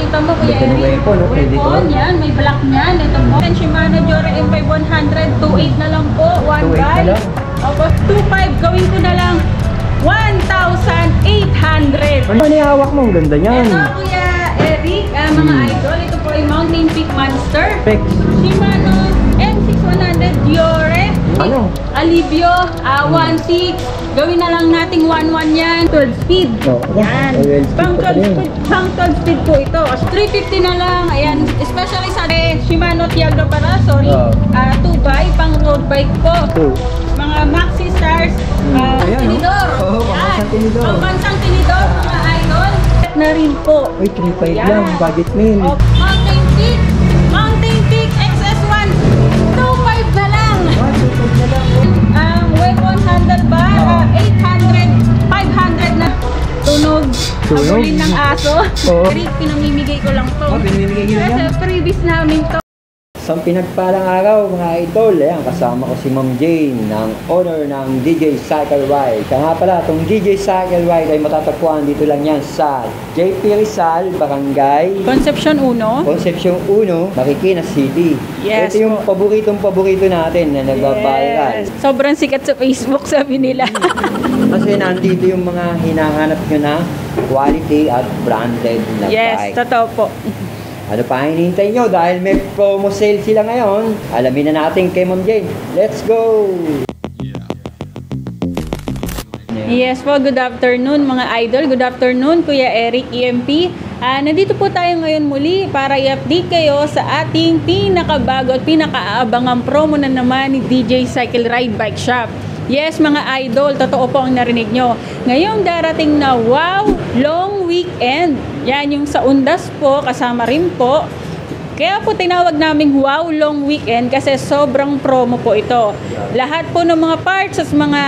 Kita mo Kuya Ito na Eric. weapon, no? Pwede ko. Yan, may black niyan. Ito po. Shimano Jore M5100, 2.8 na lang po. 1 buy. Opo, 2.5. Gawin ko na lang 1,800. Ano ba hawak mo? Ang ganda niyan. Ito Kuya Eric, mga idol. Ito po ay Mountain Peak Monster. Specs. Shimano M6100 Jore. Ano? Alivio, 1.6. Gawin na lang nating 1.1 yan. 12 speed. Oh, Yan. Pang 12 speed po ito. 350 na lang. Ayan. Especially sa Shimano Tiagra para. Sorry. 2x. Pang road bike po. Mga Maxi Stars. Tinidor. Pang-bansang tinidor. Pang-bansang tinidor. Mga idol. Na rin po. Uy, 3.5 lang. Budget meal. Mountain Peak. Mountain Peak XS1. 2.5 na lang. Ang weapon handlebar, 800, 500 na. Tunog. Habulin ng aso. Eric, pinamimigay ko lang to. Pinamimigay ko lang? Kasi previous namin to. Isang pinagpalang araw mga idol, ayan, kasama ko si Ma'am Jane, ng owner ng DJ Cycle Ride. Kaya nga pala, itong DJ Cycle Ride ay matatagpuan dito lang yan sa JP Rizal, Barangay Concepcion 1. Concepcion 1, Marikina City. Yes. Ito yung paborito natin na nagbabiral. Yes. Sobrang sikat sa Facebook, sabi nila. Kasi nandito yung mga hinahanap nyo na quality at branded na Yes, bike. totoo po. Ano pa hinihintay nyo? Dahil may promo sale sila ngayon. Alamin na natin kay Ma'am Jane. Let's go! Yes po, good afternoon mga idol. Good afternoon Kuya Eric EMP. Nandito po tayo ngayon muli para i-update kayo sa ating pinakabago at pinakaabangang promo na naman ni DJ Cycle Ride Bike Shop. Yes mga idol, totoo po ang narinig nyo. Ngayong darating na wow, long weekend. Yan yung sa Undas po, kasama rin po. Kaya po tinawag naming wow long weekend kasi sobrang promo po ito. Lahat po ng mga parts at mga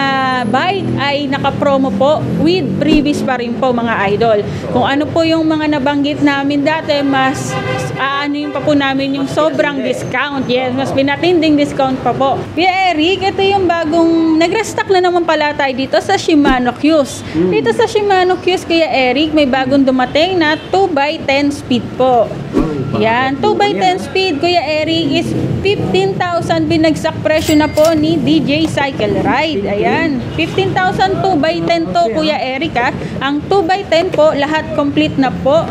bike ay naka-promo po with previous pa rin po mga idol. Kung ano po yung mga nabanggit namin dati, mas ano yung pa po namin yung sobrang discount. Yes, mas pinatinding discount pa po. Kuya Eric, ito yung bagong nag-restock na naman pala tayo dito sa Shimano Qs. Dito sa Shimano Qs, Kuya Eric, may bagong dumating na 2x10 speed po. Yan, 2x10 speed, Kuya Eric, is 15,000 binagsak presyo na po ni DJ Cycle Ride. Ayan, 15,000 2x10 to, Kuya Eric ha. Ang 2x10 po, lahat complete na po.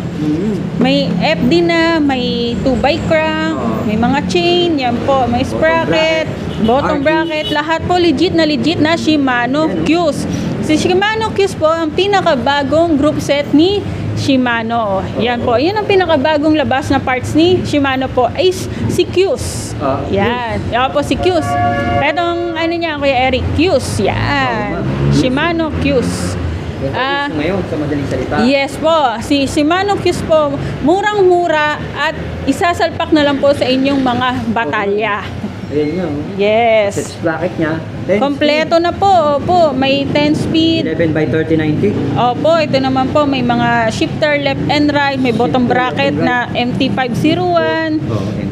May FD na, may 2x crank, may mga chain, yan po, may sprocket, bottom bracket, lahat po legit na Shimano Qs. Si Shimano Qs po, ang pinakabagong group set ni Shimano. Yan po. Yan ang pinakabagong labas na parts ni Shimano po is si Qs. Yan. Yan po si Qs. Etong ano niya, Kuya Eric, Qs. Yan. Shimano Qs. Ngayon, sa madaling salita. Yes po. Si Shimano Qs po, murang-mura at isasalpak na lang po sa inyong mga batalya. Ayan nga. Yes. Set sprocket niya. Kompleto na po. Opo, may 10 speed. 11x3090. Opo, ito naman po. May mga shifter left and right. May bottom bracket na MT501.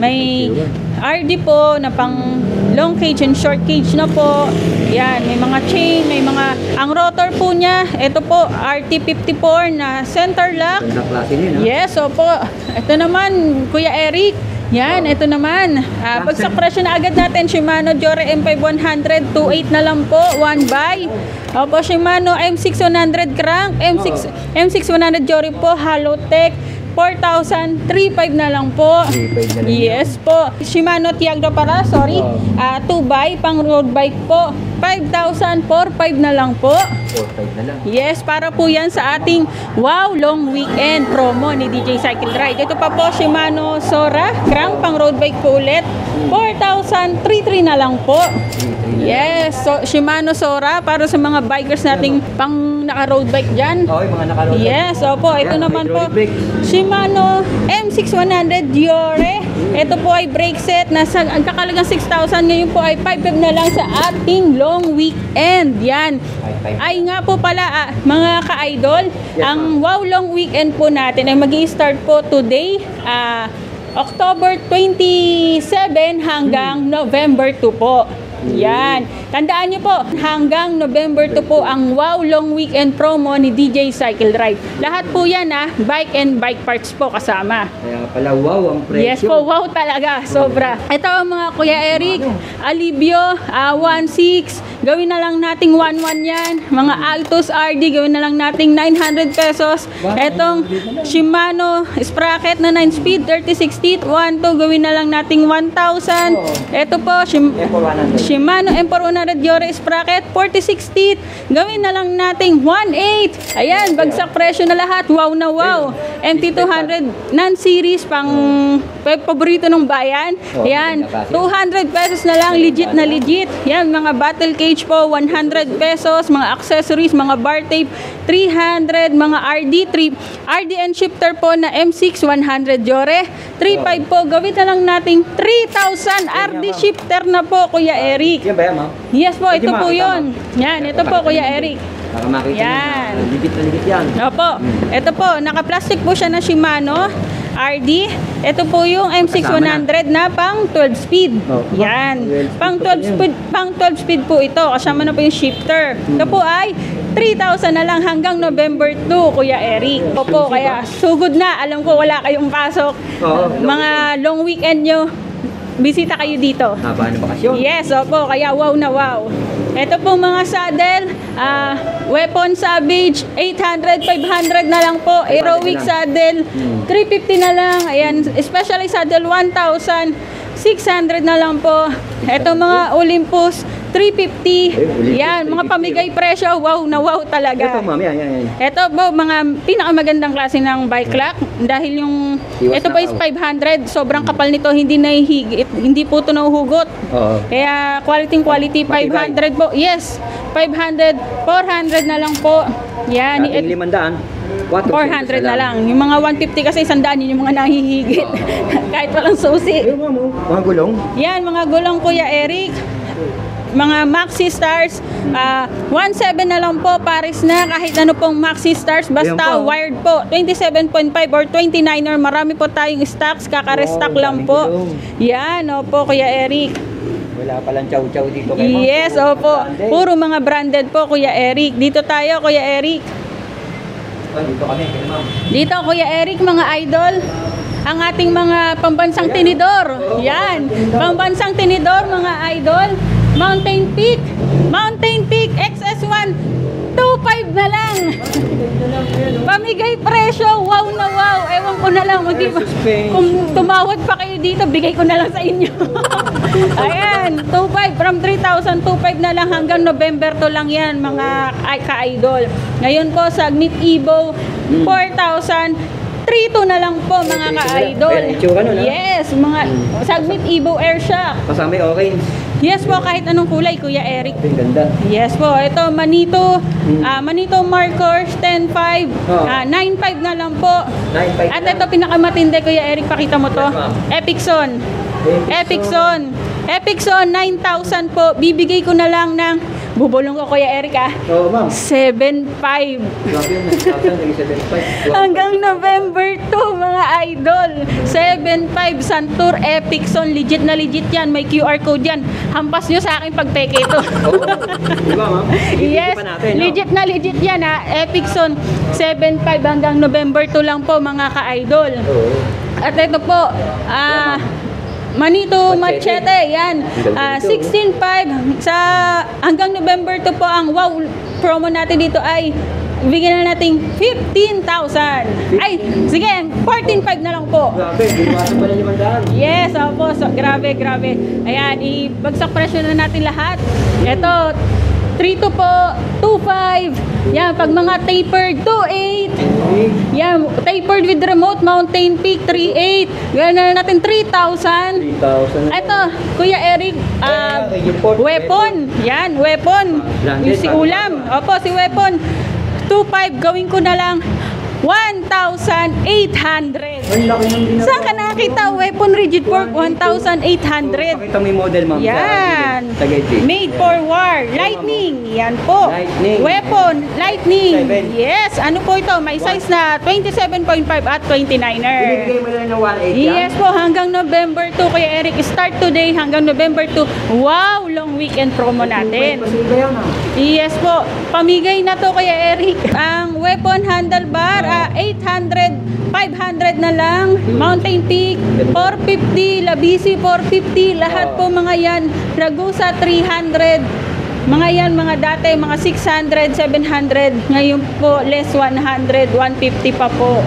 May RD po na pang long cage and short cage na po. Yan, may mga chain, may mga... Ang rotor po niya, ito po, RT54 na center lock. Ganda klase niya, no? Yes, opo. Ito naman, Kuya Eric. Yan, ito naman. Bagsak presyo na agad natin. Shimano Jore M5100, 2.8 na lang po. 1 buy. Opo, Shimano M6100 crank. M6100 Jore po, Halotech. 4,000, 3.5 na lang po. 3.5 na lang. Yes po. Shimano Tiagra para, sorry. 2 buy, pang road bike po. 5,000, 4.5 na lang po. 4.5 na lang. Yes, para po yan sa ating wow long weekend promo ni DJ Cycle Ride. Ito pa po, Shimano Sora, crank pang road bike po ulit. 4,000, 3.3 na lang po. Yes, so Shimano Sora para sa mga bikers nating pang naka-road bike dyan. Oo, yung mga naka-road bike. Yes, opo, ito naman po. Shimano M6100 Jore. Ito po ay brake set. Nasa ang kakalagang 6,000. Ngayon po ay 5.5 na lang sa ating long weekend. Yan. Ay nga po pala, mga ka-idol, ang wow long weekend po natin ay mag-i-start po today, October 27 hanggang November 2 po. Yan. Tandaan nyo po, hanggang November 2 po ang Wow Long Weekend promo ni DJ Cycle Ride. Lahat po yan bike and bike parts po kasama. Kaya pala wow ang presyo. Yes po, wow talaga, sobra. Ito ang mga Kuya Eric, Alibio, 1.6, gawin na lang nating 1.1 yan. Mga Altos RD, gawin na lang nating 900 pesos. Itong Shimano sprocket na 9-speed, 36 teeth, 1.2, gawin na lang nating 1,000. Ito po, Shimano M4 100 Yore sprocket, 46 teeth, gawin na lang nating 1.8. Ayan, bagsak presyo na lahat, wow na wow. MT200 non-series, pang paborito ng bayan. Yan, 200 pesos na lang, legit na legit. Yan, mga battle cage po, 100 pesos. Mga accessories, mga bar tape, 300. Mga RD and shifter po na M6, 100 Yore. 3.5 po, gawin na lang nating 3,000 RD shifter na po, Kuya Eric. Yan ba yan, ma'am? Yes po, ito po yun. Yan, ito po, Kuya Eric. Para makita Yan. nyo, ligit na ligit yan. Opo. Ito po, naka-plastic po siya na Shimano RD. Ito po yung M6 100 na pang 12 speed. Yan. Pang 12 speed po ito. Kasama na po yung shifter. Ito po ay 3,000 na lang hanggang November 2, Kuya Eric. Opo, kaya sugod na. Alam ko wala kayong pasok. Mga long weekend nyo, bisita kayo dito. Haba na bakasyon. Yes, opo. Kaya wow na wow. Ito po mga saddle, Weapon Savage, 800, 500 na lang po. Heroic saddle, 350 na lang. Ayan, especially saddle, 1,600 na lang po. Ito mga Olympus, 350. Yan, mga pamigay presyo, wow na wow talaga. Ito, ma'am, yan. Ito po, mga pinakamagandang klase ng bike lock. Dahil yung, ito po is 500. Sobrang kapal nito, hindi nahihigit, hindi po ito nahuhugot. Kaya quality, 500 po. Yes, 500, 400 na lang po. Yan. Dating 500, 400 na lang. Yung mga 150 kasi 100 yun yung mga nahihigit. Kahit walang susi. Ayun, ma'am, mga gulong. Yan, mga gulong, Kuya Eric. Mga Maxi Stars, 1.7 na lang po, Paris na, kahit ano pong Maxi Stars, basta wired po, 27.5 or 29er, marami po tayong stocks, kaka-restock lang po. Yan, opo, Kuya Eric. Wala palang chow-chow dito kayo. Yes, opo, puro mga branded po, Kuya Eric. Dito tayo, Kuya Eric. Dito kami, ma'am. Dito, Kuya Eric, mga idol, ang ating mga pambansang tinidor. Yan, pambansang tinidor, mga idol. Mountain Peak XS1 2.5 na lang. Pamigay presyo, wow na wow. Ewan ko na lang, kung tumawad pa kayo dito, bigay ko na lang sa inyo. Ayan, 2.5 from 3,000, 2.5 na lang hanggang November to lang yan, mga ka-idol. Ngayon po sa Meet Evo, 4,000, 3.2 na lang po, mga ka-idol. Yes, mga Sagmit Evo Airshock. Kasama yung orange. Yes po, kahit anong kulay, Kuya Eric. Ang ganda. Yes po, ito Manito, Manito Markers 10.5, 9.5 na lang po. 9.5 At ito pinakamatindi, Kuya Eric, pakita mo to. Epicson. 9,000 po. Bibigay ko na lang ng, bubulong ko, Kuya Eric, Oo, ma'am. 7.5. Grabe, 9,000, 7.5. Hanggang November 2, mga idol. 7.5 Santur Epicson. Legit na legit yan. May QR code yan. Hampas nyo sa akin pag peke ito. Di ba, ma'am? Yes, legit na legit yan, Epicson. 7.5 hanggang November 2 lang po, mga ka-idol. At ito po, Manito Machete, yan. 16.5 sa hanggang November 2 po ang wow promo natin dito ay bigyan na natin 15,000. Ay, sige, 14.5 na lang po. Grabe, bumasan pa na 500. Yes, opo. So, grabe. Ayan, ibagsak presyo na natin lahat. Ito, 3.2 po, 2.5. Yan, pag mga tapered, 2.8. Yan, tapered with remote, Mountain Peak, 3.8. Gano'n na natin, 3,000. 3,000. Ito, Kuya Eric, Weapon. Yan, Weapon. Yung si Ulam. Opo, si Weapon. 2.5, gawin ko na lang 1,800. Ang laki ng binaba. Saan ka na? Makita, weapon rigid fork, 1,800. Pakita mo yung model, ma'am. Yan. Sa Gaytri. Made for war. Lightning. Yan po. Lightning. Weapon. Lightning. 7. Yes. Ano po ito? May size na 27.5 at 29er. Binibigay mo lang ng 1.8 yan? Yes po. Hanggang November 2, Kuya Eric. Start today hanggang November 2. Wow! Long weekend promo natin. Pasilga yan, ha? Yes po. Pamigay na to, Kuya Eric. Ang weapon handlebar, 800, 500 na lang. Mountain Peak, 450. Labisi, 450. Lahat po mga yan. Ragusa, 300. Mga yan, mga dati, mga 600, 700. Ngayon po, less 100, 150 pa po.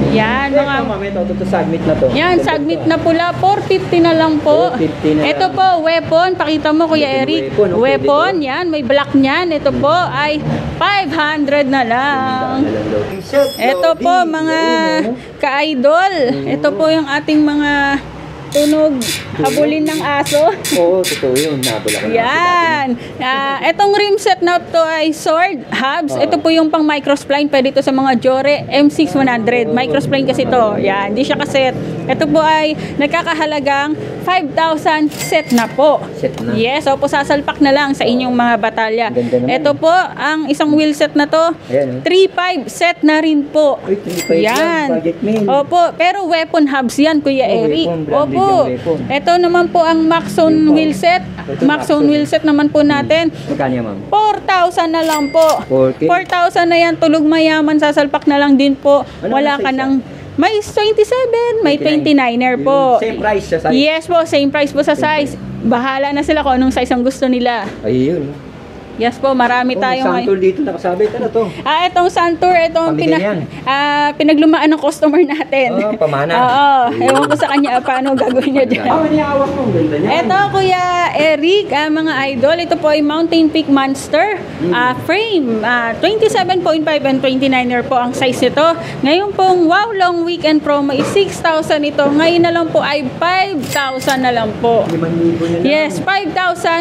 Yan, Ito, mga... ma'am, ito submit na to. Yan, submit na pula, 450 na lang po. 450 na Ito lang. po, weapon, pakita mo Kuya Weapon, Eric. weapon, okay, Weapon, dito. yan, may black niyan. Ito po ay 500 na lang. Ito po mga ka-idol. Ito po yung ating mga tunog, habulin ng aso. Oo, totoo yun. Nabula ka na. Yan. Etong rim set na to ay sword hubs. Oo. Ito po yung pang microspline. Pwede ito sa mga Jore M6100. Microspline kasi to. Yan. Hindi siya kaset. Ito po ay nagkakahalagang 5,000 set na po. Set na. Yes. Opo, sasalpak na lang sa inyong mga batalya. Ganda naman. Ito po, ang isang wheel set na to, Ayan, 3,500 set na rin po. Uy, 3,500 Yan. lang, budget meal. Opo, pero weapon hubs yan, Kuya Oh, Eric. weapon, branded Opo. yung weapon. Ito naman po ang Maxon Weapon. wheel set. Ito, Maxon Maxon. wheel set naman po natin. Magkano yan, ma'am? 4,000 na lang po. 4K? 4,000 na yan, tulog mayaman, sasalpak na lang din po. Ano Wala ang ka size ng... May 27, may 29er po. Same price sa size? Yes po, same price po sa Same size. Bahala na sila kung anong size ang gusto nila. Ayun. Yes po, marami tayo ngayon. Sample dito nakasabit. Ano to? Itong Santur, itong Pamigay yan. pinaglumaan ng customer natin. Oh, pamana. Oo, Ayun. ewan ko sa kanya paano gagawin niya dyan. Ah, maniyawak mo. Ang ganda niya. Ito, Kuya Eric, mga idol, ito po ay Mountain Peak Monster frame. 27.5 and 29er po ang size nito. Ngayon pong wow long weekend promo is 6,000 ito. Ngayon na lang po ay 5,000 na lang po. 5,000 na lang. Yes, 5,000.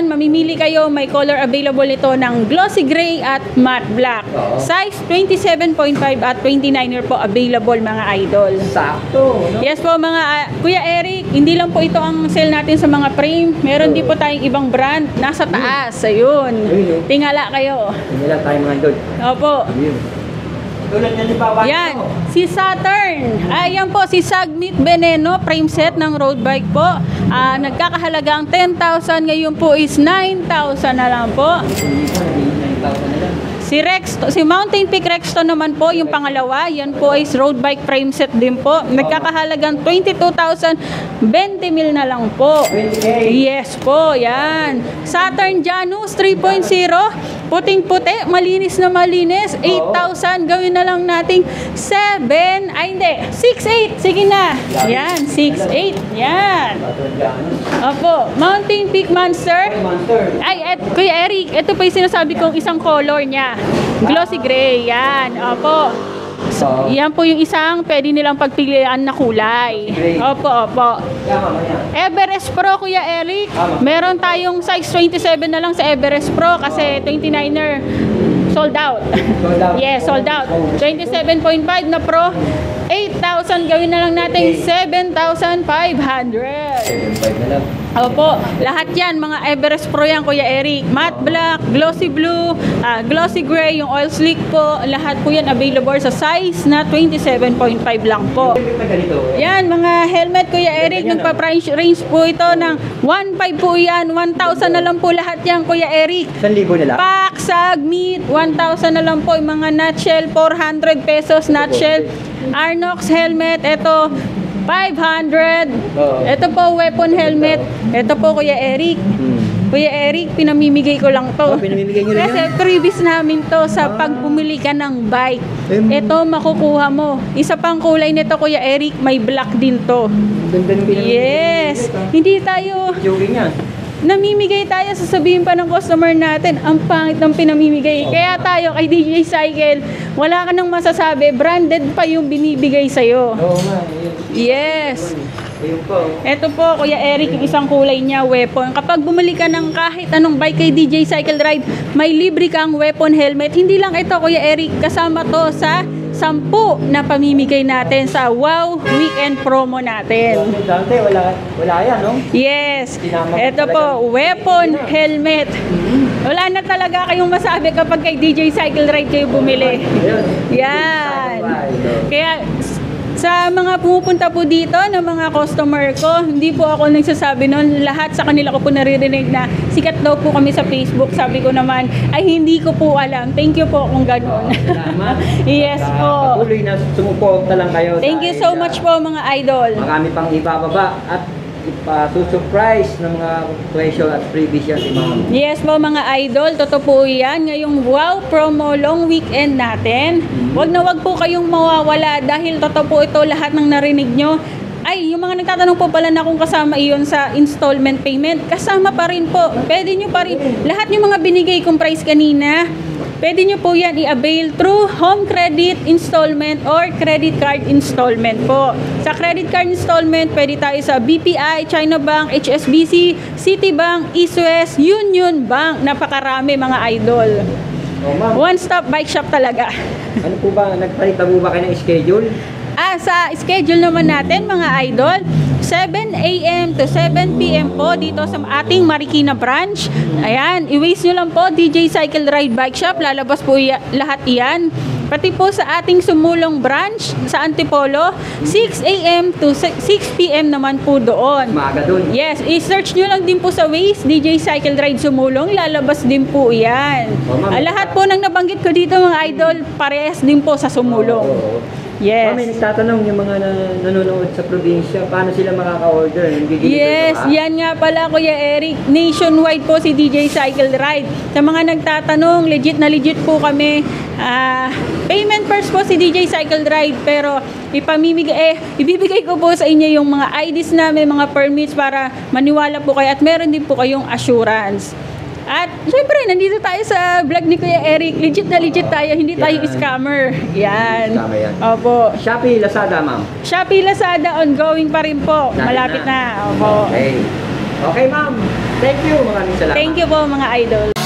Mamimili kayo. May color available ito ng glossy gray at matte black. Oo. Size 27.5 at 29er po available mga idol. Sakto. No? Yes po mga Kuya Eric, hindi lang po ito ang sale natin sa mga frame. Meron din po tayong ibang brand nasa taas. Ayun. Ayun, oh. Tingala kayo. Hindi lang tayo mga idol. Opo. Ayun. Tulad na libawan Yan, ito. si Saturn. Ayan po, si Sagnit Veneno, frame set ng road bike po. Nagkakahalagang 10,000, ngayon po is 9,000 na lang po. Hindi pa, 9,000 na lang. Si Mountain Peak Rexton naman po, yung pangalawa, yan po is road bike frame set din po. Nagkakahalagang 22,000, 20,000 na lang po. 20K. Yes po, yan. Saturn Janus 3.0, puting-puti, malinis na malinis, 8,000, gawin na lang nating 6,8. Sige na. Yan, 6,8. Yan. Opo, Mountain Peak Monster. Monster. Ay, Kuya Eric, ito pa yung sinasabi kong isang color niya. Glossy gray, yan. Opo. So, Yan po yung isang pwede nilang pagpilian na kulay. Gray. Opo, opo. mamaya. Everest Pro, Kuya Eric. Tama. Meron tayong size 27 na lang sa Everest Pro kasi 29er sold out. Sold out. Yes, sold out. 27.5 na Pro. 8,000 gawin na lang natin 7,500. 7,500 na lang. Opo, lahat yan, mga Everest Pro yan, Kuya Eric. Matte black, glossy blue, glossy gray, yung oil slick po, lahat po yan available sa size na 27.5 lang po. Na ganito. Yan, mga helmet, Kuya Eric, nagpa-price range po ito ng 1,500 po yan, 1,000 na lang po lahat yan, Kuya Eric. 1,000 na lang. Pack, sag, meat, 1,000 na lang po. Yung mga nutshell, 400 pesos nutshell. Arnox helmet, ito 500. Oo. Ito po weapon helmet. Ito po Kuya Eric. Kuya Eric, pinamimigay ko lang to. Oh, pinamimigay niyo rin Kasi yan? previous namin to sa pag bumili ka ng bike. Ito makukuha mo. Isa pang kulay nito Kuya Eric, may black din to. Ganda ng pinamimigay. Yes. Hindi tayo Joking yan. namimigay tayo, sasabihin pa ng customer natin, ang pangit ng pinamimigay. Kaya tayo kay DJ Cycle, wala ka nang masasabi, branded pa yung binibigay sa'yo. Oo nga. Yes. Ayun po. Eto po, Kuya Eric, yung isang kulay niya, weapon. Kapag bumili ka ng kahit anong bike kay DJ Cycle Ride, may libre kang weapon helmet. Hindi lang ito, Kuya Eric, kasama to sa 10 na pamimigay natin sa Wow Weekend promo natin. Dante, wala yan, no? Yes. Tinama Ito talaga. po, weapon, helmet. Wala na talaga kayong masabi kapag kay DJ Cycle Ride kayo bumili. Ayun. Yan. Cycle Kaya sa mga pumupunta po dito ng mga customer ko, hindi po ako nagsasabi noon. Lahat sa kanila ko po naririnig na sikat daw po kami sa Facebook. Sabi ko naman, ay hindi ko po alam. Thank you po kung ganun. Salamat. Yes po. Patuloy na sumuporta lang kayo. Thank you so much po mga idol. Marami pang ibababa at ipa-surprise ng mga presyo at freebies yan si Ma'am. Yes po mga idol, totoo po yan. Ngayong Wow Promo Long Weekend natin. Wag na wag po kayong mawawala dahil totoo po ito lahat ng narinig nyo. Ay, yung mga nagtatanong po pala na kung kasama iyon sa installment payment, kasama pa rin po. Pwede nyo pa rin. Lahat yung mga binigay kong price kanina, pwede nyo po yan i-avail through home credit installment or credit card installment po. Sa credit card installment, pwede tayo sa BPI, China Bank, HSBC, Citibank, East West, Union Bank. Napakarami mga idol. Oh, Ma'am, One-stop bike shop talaga. ano po ba, nagpalit na po ba kayo ng schedule? Sa schedule naman natin mga idol, 7 a.m. to 7 p.m. po dito sa ating Marikina branch. Ayan, i-waste nyo lang po DJ Cycle Ride Bike Shop. Lalabas po lahat iyan. Pati po sa ating Sumulong branch sa Antipolo, 6 a.m. to 6 p.m. naman po doon. Maaga dun. Yes, i-search nyo lang din po sa Waze, DJ Cycle Ride Sumulong, lalabas din po yan. Oh, ma'am. Lahat po ng nabanggit ko dito mga idol, parehas din po sa Sumulong. Oo. Yes. Ma'am, may nagtatanong yung mga nanonood sa probinsya, paano sila makaka-order? Yes, yan nga pala Kuya Eric. Nationwide po si DJ Cycle Ride. Sa mga nagtatanong, legit na legit po kami. Payment first po si DJ Cycle Ride, pero ibibigay ko po sa inyo yung mga IDs namin, mga permits para maniwala po kayo at meron din po kayong assurance. At syempre, nandito tayo sa vlog ni Kuya Eric. Legit na legit tayo, hindi tayo Yan. scammer. Yan. Tama yan. Opo. Shopee, Lazada, Ma'am. Shopee, Lazada, ongoing pa rin po. Malapit na. Opo. Okay. Okay, Ma'am. Thank you. Maraming salamat. Thank you po mga idol.